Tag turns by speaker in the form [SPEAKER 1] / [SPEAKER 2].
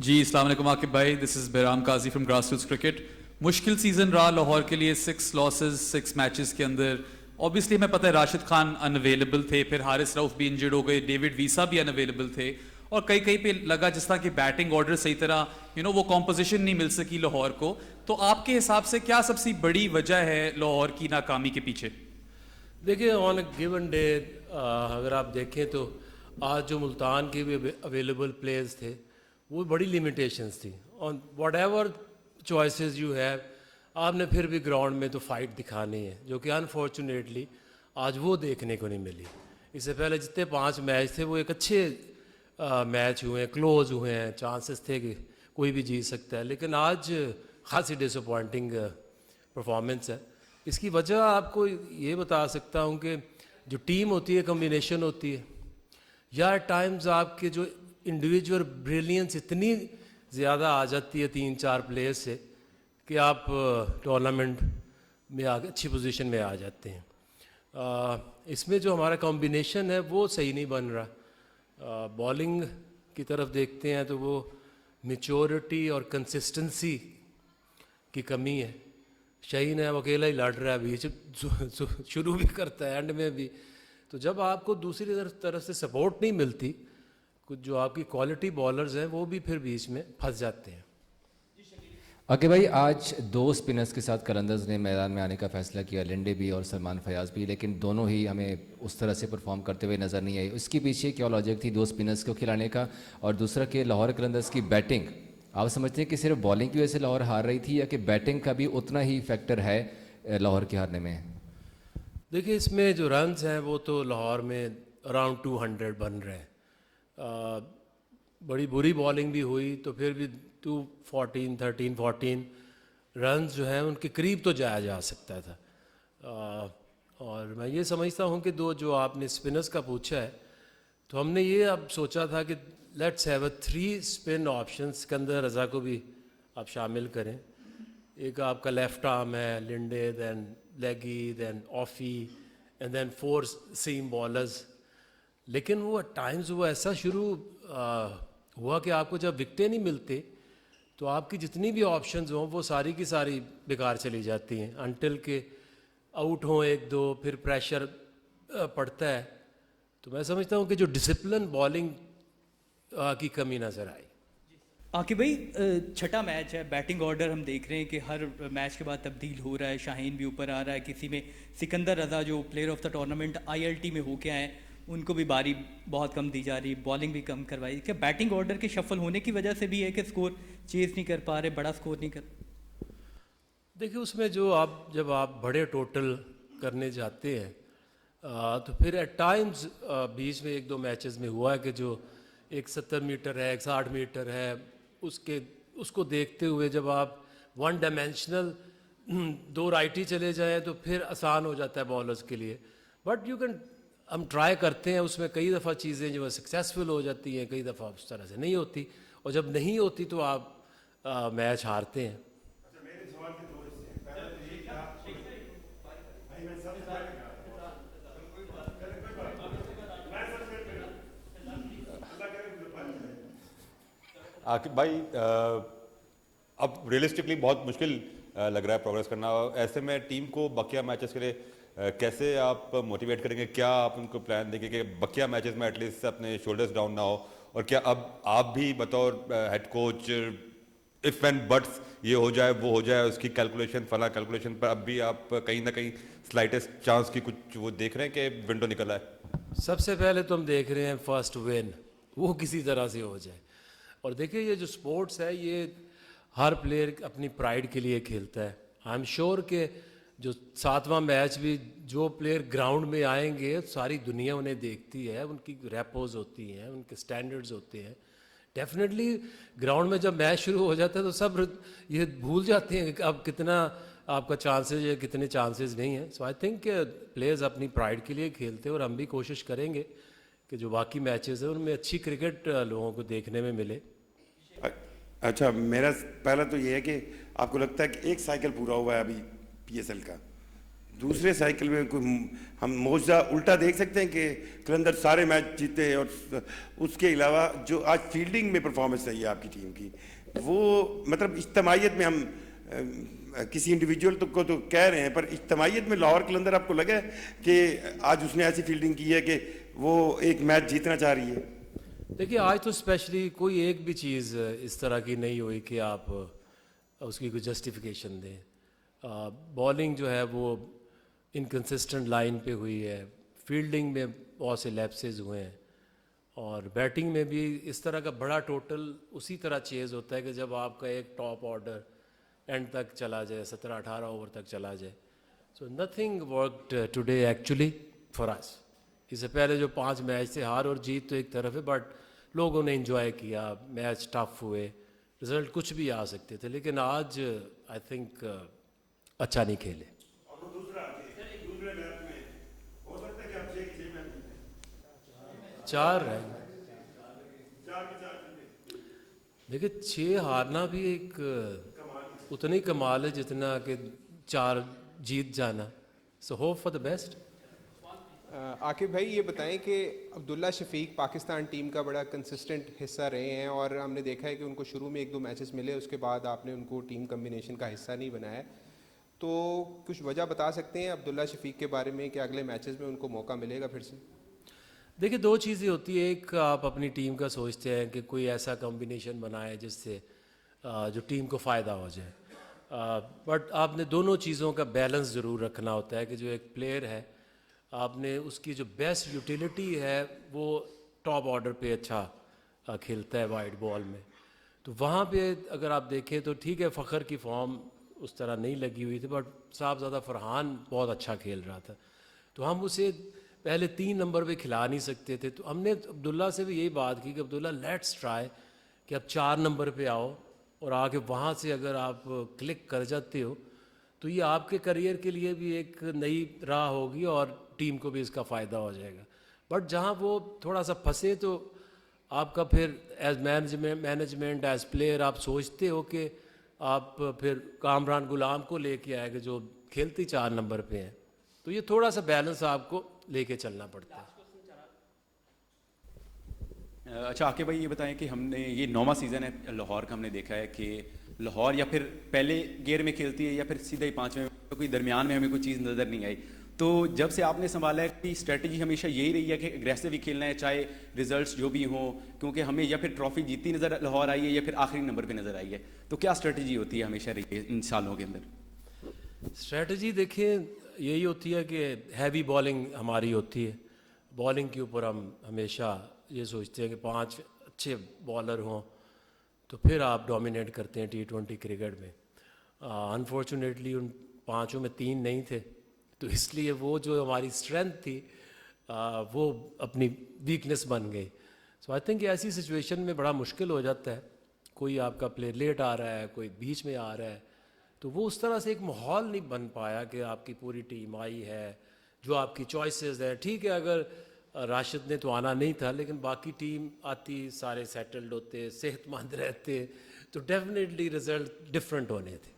[SPEAKER 1] जी अस्सलाम वालेकुम आकिब भाई, दिस इज़ बेराम काजी फ्रॉम ग्रासरूट्स क्रिकेट। मुश्किल सीज़न रहा लाहौर के लिए, 6 लॉसेस 6 मैचेस के अंदर। ऑब्वियसली हमें पता है राशिद खान अनअवेलेबल थे, फिर हारिस रऊफ भी इंजर्ड हो गए, डेविड वीसा भी अनअवेलेबल थे, और कई कई पे लगा जिस तरह की बैटिंग ऑर्डर सही तरह वो कॉम्पोजिशन नहीं मिल सकी लाहौर को। तो आपके हिसाब से क्या सबसे बड़ी वजह है लाहौर की नाकामी के पीछे?
[SPEAKER 2] देखिए, ऑन अ गिवन डे अगर आप देखें तो आज जो मुल्तान के भी अवेलेबल प्लेयर्स थे वो बड़ी लिमिटेशंस थी। On what ever choices you have, आपने फिर भी ग्राउंड में तो फाइट दिखानी है, जो कि अनफॉर्चुनेटली आज वो देखने को नहीं मिली। इससे पहले जितने 5 मैच थे वो एक अच्छे मैच हुए हैं, क्लोज हुए हैं, चांसेस थे कि कोई भी जीत सकता है, लेकिन आज खासी डिसअपॉइंटिंग परफॉर्मेंस है। इसकी वजह आपको ये बता सकता हूँ कि जो टीम होती है, कम्बिनेशन होती है, या एट टाइम्स आपके जो इंडिविजुअल ब्रिलियंस इतनी ज़्यादा आ जाती है 3-4 प्लेयर्स से कि आप टूर्नामेंट में आगे अच्छी पोजीशन में आ जाते हैं। इसमें जो हमारा कॉम्बिनेशन है वो सही नहीं बन रहा। बॉलिंग की तरफ देखते हैं तो वो मैच्योरिटी और कंसिस्टेंसी की कमी है। शहीन है, वो अकेला ही लड़ रहा है, बीच शुरू भी करता है, एंड में भी। तो जब आपको दूसरी तरफ से सपोर्ट नहीं मिलती, कुछ जो आपकी क्वालिटी बॉलर्स हैं वो भी फिर बीच में फंस जाते हैं।
[SPEAKER 3] ओके भाई, आज 2 स्पिनर्स के साथ कलंदर्स ने मैदान में आने का फैसला किया, लिंडे भी और सलमान फयाज भी, लेकिन दोनों ही हमें उस तरह से परफॉर्म करते हुए नज़र नहीं आई। उसके पीछे क्या लॉजिक थी 2 स्पिनर्स को खिलाने का? और दूसरा कि लाहौर कलंदर्स की बैटिंग, आप समझते हैं कि सिर्फ बॉलिंग की वजह से लाहौर हार रही थी, या कि बैटिंग का भी उतना ही फैक्टर है लाहौर के हारने में?
[SPEAKER 2] देखिए, इसमें जो रन्स हैं वो तो लाहौर में अराउंड 200 बन रहे हैं। बड़ी बुरी बॉलिंग भी हुई तो फिर भी 13-14 रन्स जो हैं उनके करीब तो जाया जा सकता था। और मैं ये समझता हूँ कि दो जो आपने स्पिनर्स का पूछा है, तो हमने ये अब सोचा था कि let's have a 3 spin options. Sikandar Raza को भी आप शामिल करें। एक आपका लेफ़्ट आर्म है Linde, then leggie, then offie, and then 4 seam bowlers. लेकिन वो एट टाइम्स वो ऐसा शुरू हुआ कि आपको जब विकटें नहीं मिलते तो आपकी जितनी भी ऑप्शंस हों वो सारी की सारी बेकार चली जाती हैं, अनटिल के आउट हों 1-2, फिर प्रेशर पड़ता है। तो मैं समझता हूँ कि जो डिसिप्लिन बॉलिंग की कमी नज़र आई।
[SPEAKER 4] आकिब भाई, छठा मैच है, बैटिंग ऑर्डर हम देख रहे हैं कि हर मैच के बाद तब्दील हो रहा है। शाहीन भी ऊपर आ रहा है, किसी में सिकंदर रज़ा जो player of the tournament ILT में होके आए उनको भी बारी बहुत कम दी जा रही, बॉलिंग भी कम करवाई। क्या बैटिंग ऑर्डर के शफल होने की वजह से भी है कि स्कोर चेज़ नहीं कर पा रहे, बड़ा स्कोर नहीं कर?
[SPEAKER 2] देखिए, उसमें जो जब आप बड़े टोटल करने जाते हैं तो फिर एट टाइम्स बीच में 1-2 मैचेस में हुआ है कि जो एक 70 मीटर है, एक 60 मीटर है, उसको देखते हुए जब आप वन डायमेंशनल 2 राइटी चले जाएं तो फिर आसान हो जाता है बॉलर्स के लिए। बट यू कैन, हम ट्राई करते हैं, उसमें कई दफ़ा चीज़ें जो है सक्सेसफुल हो जाती हैं, कई दफ़ा उस तरह से नहीं होती, और जब नहीं होती तो आप मैच हारते हैं।
[SPEAKER 5] आकिब भाई, अब रियलिस्टिकली बहुत मुश्किल लग रहा है प्रोग्रेस करना। ऐसे में टीम को बकिया मैचेस के लिए कैसे आप मोटिवेट करेंगे? क्या आप उनको प्लान देंगे कि बकिया मैचेस में एटलीस्ट अपने शोल्डर्स डाउन ना हो? और क्या अब आप भी बतौर head coach, if and buts ये हो जाए वो हो जाए, उसकी कैलकुलेशन, फला कैलकुलेशन पर अब भी आप कहीं ना कहीं स्लाइटेस्ट चांस की कुछ वो देख रहे हैं कि विंडो निकल रहा है?
[SPEAKER 2] सबसे पहले तो हम देख रहे हैं फर्स्ट विन वो किसी तरह से हो जाए। और देखिए, ये जो स्पोर्ट्स है ये हर प्लेयर अपनी प्राइड के लिए खेलता है। आई एम श्योर कि जो 7वां मैच भी जो प्लेयर ग्राउंड में आएंगे सारी दुनिया उन्हें देखती है, उनकी रेपोज होती हैं, उनके स्टैंडर्ड्स होते हैं। डेफिनेटली ग्राउंड में जब मैच शुरू हो जाता है तो सब ये भूल जाते हैं कि अब कितना आपका चांसेस है, कितने चांसेस नहीं है। सो आई थिंक प्लेयर्स अपनी प्राइड के लिए खेलते हैं, और हम भी कोशिश करेंगे कि जो बाकी मैचेस हैं उनमें अच्छी क्रिकेट लोगों को देखने में मिले।
[SPEAKER 6] अच्छा, मेरा पहला तो ये है कि आपको लगता है कि एक साइकिल पूरा हुआ है अभी PSL का, दूसरे साइकिल में कोई हम मौजा उल्टा देख सकते हैं कि कलंदर सारे मैच जीते और उसके अलावा जो आज फील्डिंग में परफॉर्मेंस रही है आपकी टीम की, वो मतलब इज्तमाहियत में हम किसी इंडिविजुअल को तो कह रहे हैं, पर इज्तमाहियत में लाहौर कलंदर आपको लगा है कि आज उसने ऐसी फील्डिंग की है कि वो एक मैच जीतना चाह रही है?
[SPEAKER 2] देखिए आज तो स्पेशली कोई एक भी चीज़ इस तरह की नहीं हुई कि आप उसकी कोई जस्टिफिकेशन दें। बॉलिंग जो है वो इनकंसिस्टेंट लाइन पे हुई है, फील्डिंग में बहुत से लैप्सेस हुए हैं, और बैटिंग में भी इस तरह का बड़ा टोटल उसी तरह चेज़ होता है कि जब आपका एक टॉप ऑर्डर एंड तक चला जाए, 17-18 ओवर तक चला जाए। So nothing worked today actually for us. इससे पहले जो 5 मैच थे, हार और जीत तो एक तरफ है, बट लोगों ने इंजॉय किया, मैच टफ हुए, रिजल्ट कुछ भी आ सकते थे, लेकिन आज आई थिंक अच्छा नहीं खेले। चार है, देखिए 6 हारना भी एक उतना ही कमाल है जितना कि 4 जीत जाना। So hope for the best.
[SPEAKER 7] Aqib भाई ये बताएं कि अब्दुल्ला शफीक पाकिस्तान टीम का बड़ा कंसिस्टेंट हिस्सा रहे हैं, और हमने देखा है कि उनको शुरू में 1-2 मैचेस मिले, उसके बाद आपने उनको टीम कम्बिनेशन का हिस्सा नहीं बनाया। तो कुछ वजह बता सकते हैं अब्दुल्ला शफीक के बारे में कि अगले मैचेस में उनको मौका मिलेगा फिर से?
[SPEAKER 2] देखिए 2 चीज़ें होती है, एक आप अपनी टीम का सोचते हैं कि कोई ऐसा कॉम्बिनेशन बनाए जिससे जो टीम को फ़ायदा हो जाए, बट आपने दोनों चीज़ों का बैलेंस ज़रूर रखना होता है कि जो एक प्लेयर है आपने उसकी जो बेस्ट यूटिलिटी है वो टॉप ऑर्डर पे अच्छा खेलता है वाइड बॉल में, तो वहाँ पे अगर आप देखें तो ठीक है फ़खर की फॉर्म उस तरह नहीं लगी हुई थी, बट साहबज़ादा फरहान बहुत अच्छा खेल रहा था, तो हम उसे पहले 3 नंबर पे खिला नहीं सकते थे। तो हमने अब्दुल्ला से भी यही बात की कि अब्दुल्ला लेट्स ट्राई कि आप 4 नंबर पे आओ, और आके वहाँ से अगर आप क्लिक कर जाते हो तो ये आपके करियर के लिए भी एक नई राह होगी और टीम को भी इसका फ़ायदा हो जाएगा। बट जहाँ वो थोड़ा सा फंसे तो आपका फिर एज मैनेजमेंट एज प्लेयर आप सोचते हो कि आप फिर कामरान गुलाम को लेके आएगा जो खेलते 4 नंबर पे हैं, तो ये थोड़ा सा बैलेंस आपको लेके चलना पड़ता है।
[SPEAKER 8] अच्छा आके भाई ये बताएं कि हमने ये 9वां सीज़न है लाहौर का, हमने देखा है कि लाहौर या फिर पहले गेयर में खेलती है या फिर सीधा ही 5वें, तो कोई दरमियान में हमें कोई चीज़ नज़र नहीं आई। तो जब से आपने संभाला है कि स्ट्रेटजी हमेशा यही रही है कि एग्रेसिव ही खेलना है चाहे रिजल्ट्स जो भी हों, क्योंकि हमें या फिर ट्रॉफी जीतती नज़र लाहौर आई है या फिर आखिरी नंबर पे नज़र आई है, तो क्या स्ट्रेटजी होती है हमेशा रही है इन सालों के अंदर?
[SPEAKER 2] स्ट्रेटजी देखिए यही होती है कि हैवी बॉलिंग हमारी होती है, बॉलिंग के ऊपर हम हमेशा ये सोचते हैं कि 5 अच्छे बॉलर हों तो फिर आप डोमिनेट करते हैं T20 क्रिकेट में। अनफॉर्चुनेटली उन 5 में 3 नहीं थे, तो इसलिए वो जो हमारी स्ट्रेंथ थी वो अपनी वीकनेस बन गई। सो आई थिंक ऐसी सिचुएशन में बड़ा मुश्किल हो जाता है, कोई आपका प्लेयर लेट आ रहा है, कोई बीच में आ रहा है, तो वो उस तरह से एक माहौल नहीं बन पाया कि आपकी पूरी टीम आई है, जो आपकी चॉइसेस हैं। ठीक है अगर राशिद ने तो आना नहीं था, लेकिन बाकी टीम आती, सारे सेटल्ड होते, सेहतमंद रहते, तो डेफिनेटली रिजल्ट डिफरेंट होने थे।